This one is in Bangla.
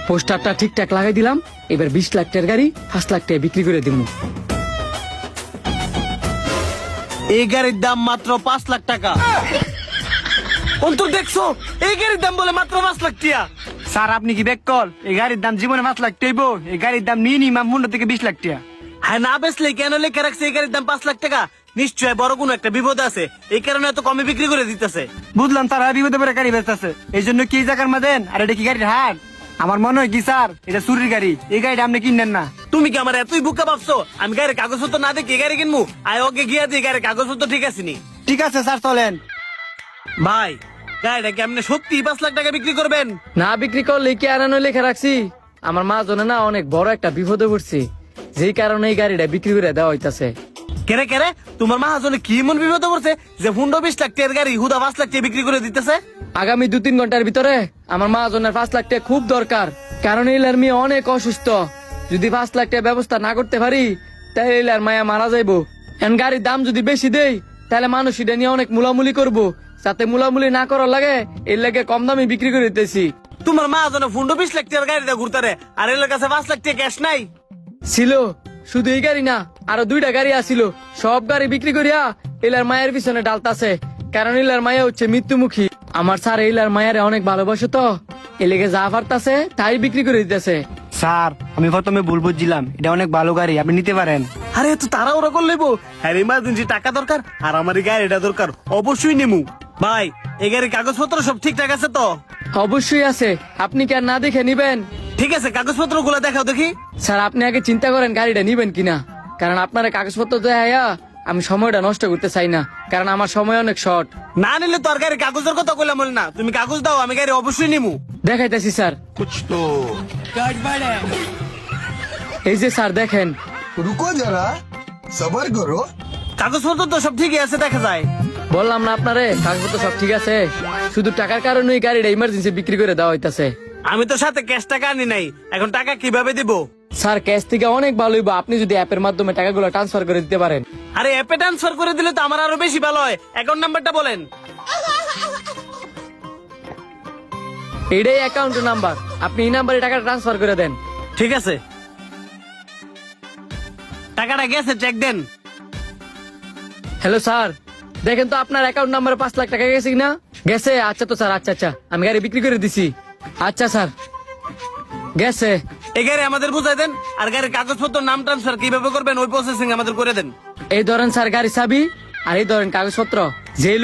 পোস্টারটা ঠিকঠাক লাগাই দিলাম, এবার 20 লাখ টাকার গাড়ি 5 লাখ টাকা বিক্রি করে দিব। এই গাড়ির দাম মাত্র 5 লাখ টাকা। অন্তর দেখছো, এই গাড়ির দাম বলে মাত্র 5 লাখ টাকা। স্যার আপনি কি বেকল? এই গাড়ির দাম জীবনে 5 লাখ টাইব। এই গাড়ির দাম মিনিমাম 15 থেকে 20 লাখ টাকা। হ্যাঁ, না বেচলে কেন লেখা রাখছে এই গাড়ির দাম 5 লাখ টাকা? নিশ্চয় বড় কোনো একটা বিপদ আছে, এই কারণে এত কমে বিক্রি করে দিতেছে। বুঝলাম স্যার, বিপদে পরে গাড়ি বেচতেছে, এই জন্য কি জায়গার মাদেন? আর এটা কি গাড়ির হাট? আমার মনে হয় কি স্যার, এটা চুরির গাড়ি। এই গাড়িটা আপনি কিনেন না। তুমি কি আমার এতই বুকা ভাবছো আমি গাড়ির কাগজপত্র না দেখে গাড়ি কিনবো? আয় ওকে গিয়া দিয়ে গাড়ির কাগজপত্র ঠিক আছে নি? ঠিক আছে স্যার, চলেন। ভাই, গাড়িটা কি আপনি সত্যি 5 লাখ টাকা বিক্রি করবেন? না বিক্রি করলে কি আনানো লেখা রাখছি? আমার মা জনে না অনেক বড় একটা বিপদে পড়ছে, যেই কারণে এই গাড়িটা বিক্রি করে দেওয়া হইতাছে। কেরে কেরে তোমার মাহাজনে কি এমন বিপদ করছে যে 15-20 লাখ টাকার গাড়ি হুদা 5 লাখ টাকা বিক্রি করে দিতেছে? আগামী 2-3 ঘন্টার ভিতরে আমার মা জনের 5 লাখ টাকা খুব দরকার, কারণ ইলার মেয়ে অনেক অসুস্থ। যদি 5 লাখ টাকা ব্যবস্থা না করতে পারি তাহলে ইলার মায়া মারা যাইবো। এখন গাড়ির দাম যদি বেশি দেই তাহলে মানুষ এটা নিয়ে অনেক মুলামুলি করবো, যাতে মুলামুলি না করার লাগে এর লাগে কম দামে বিক্রি করে দিতেছি। তোমার মাহাজনে 15-20 লাখ টাকার গাড়িটা ঘুরতারে, আর এর কাছে 5 লাখ টাকা ক্যাশ নাই। ছিল শুধু এই গাড়ি না, আরো 2টা গাড়ি আসিল, সব গাড়ি বিক্রি করিয়া ইলার মায়ের পিছনে ডালতাছে, কারণ ইলার মায়া হচ্ছে মৃত্যুমুখী। আমার স্যার ইলার মায়ের অনেক ভালোবাসে, তো এলেগে যা পারতাছে তাই বিক্রি করে দিতেছে। স্যার আমি প্রথমে ভুল বুঝছিলাম, এটা অনেক ভালো গাড়ি, আপনি নিতে পারেন। আরে তো তারা ওরা করলেই হ্যাঁ, ইমার্জেন্সি টাকা দরকার আর আমার এই গাড়িটা দরকার, অবশ্যই নেমু। ভাই, এই গাড়ির কাগজপত্র সব ঠিকঠাক আছে তো? অবশ্যই আছে, আপনি কি আর না দেখে নিবেন? ঠিক আছে, কাগজপত্র গুলো দেখাও দেখি। স্যার আপনি আগে চিন্তা করেন গাড়িটা নিবেন কিনা, কারণ আপনার কাগজপত্র দেয়া আমি সময়টা নষ্ট করতে চাই না, কারণ আমার সময় অনেক শর্ট। না নিলে তোর গাড়ি কাগজের কথা কইলাম না, তুমি কাগজ দাও, আমি গাড়ি অবশ্যই নিমু। দেখাইতেছি স্যার, এই যে স্যার দেখেন। रुको जरा सबर करो। কাগজপত্র তো সব ঠিকই আছে দেখা যায়। বললাম না আপনারে কাগজপত্র সব ঠিক আছে, শুধু টাকার কারণে এই গাড়িটা ইমার্জেন্সি বিক্রি করে দেওয়া হইতাছে। আমি তো সাথে ক্যাশ টাকা আনি নাই, এখন টাকা কিভাবে দিব? স্যার ক্যাশ থেকে অনেক ভালো হইব আপনি যদি অ্যাপের মাধ্যমে টাকাগুলো ট্রান্সফার করে দিতে পারেন। আরে অ্যাপে ট্রান্সফার করে দিলে তো আমার আরো বেশি ভালো হয়। অ্যাকাউন্ট নাম্বারটা বলেন। এটাই অ্যাকাউন্ট নাম্বার, আপনি এই নাম্বারে টাকা ট্রান্সফার করে দেন। ঠিক আছে, টাকাটা গেছে, চেক দেন। হ্যালো স্যার, দেখেন তো আপনার অ্যাকাউন্ট নাম্বারে 5 লাখ টাকা গেছে কিনা? গেছে? আচ্ছা তো স্যার, আচ্ছা আমি গাড়ি বিক্রি করে দিছি। আচ্ছা স্যার, গেছে। এই গাড়ি আমাদের বুঝাই দেন, আর গাড়ির কাগজপত্র নাম ট্রান্সফার কিভাবে করবেন ওই প্রসেসিং আমাদের করে দেন। এই ধরেন স্যার গাড়ি চাবি, আর এই ধরেন কাগজপত্র। যে